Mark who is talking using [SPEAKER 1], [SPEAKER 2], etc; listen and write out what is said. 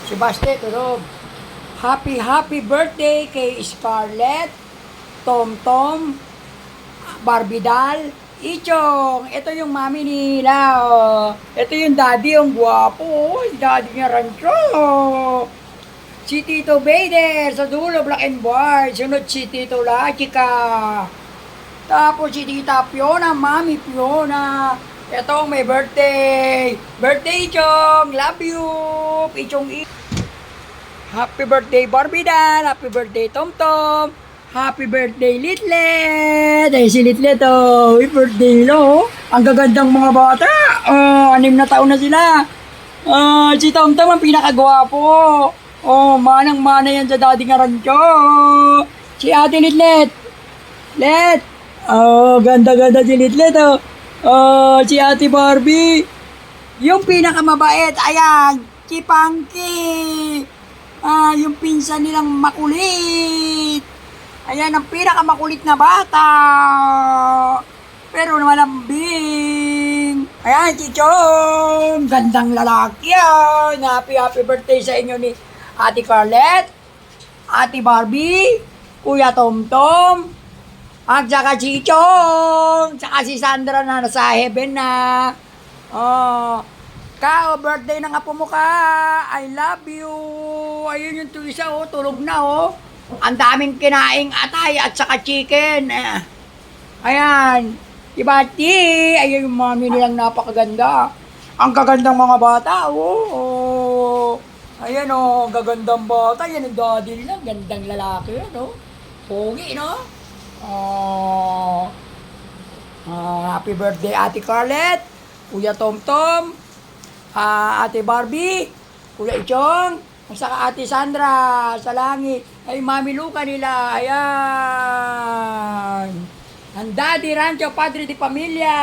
[SPEAKER 1] Si Baste, tulog. Happy birthday kay Scarlett, Tom, Barbidal, Ichong. Ito yung mami nila. Oh. Ito yung daddy, yung gwapo. Oh. Daddy niya rancho. Oh. Si Tito Bader sa dulo, black and white. Sunod si Tito Lachika. Tapos si Tita Fiona, Mami Fiona. Ito may birthday. Birthday, Chong. Love you. Ichong. Happy birthday, Barbidal. Happy birthday, Tom. Happy birthday, Litlet. Ay, si Litlet, oh. Happy birthday, lo. Ang gagandang mga bata. 6 na taon na sila. Si Tom ang pinakagwapo. Manang-mana yan sa dating arancho. Si Ate Litlet. Ganda-ganda si Litlet, oh. Si Ate Barbie. Yung pinakamabait, ayan, si Punky. Yung pinsan nilang makulit. Ayan, ang pinakamakulit na bata. Pero malambing. Ayan, si Chong. Gandang lalaki yan. Happy birthday sa inyo ni Ate Carlet, Ate Barbie, Kuya Tom, at saka si Chong, saka si Sandra na nasa heaven na. Birthday ng apo mo ka. I love you. Ayun yung isa, tulog na, Ang daming kinaing atay at saka chicken. Ayan. Si Bati. Ayun yung mami nilang napakaganda. Ang gagandang mga bata, Ayan, gagandang bata. Yan ang daddy nila. Gandang lalaki yan, Pogi, no? Happy birthday, Ate Carlet, Kuya Tom, Ate Barbie, Kuya Ichong, at saka Ate Sandra sa langit. Ay, Mami Luca nila. Ayan. Ang Daddy Rancho Padre de Pamilya.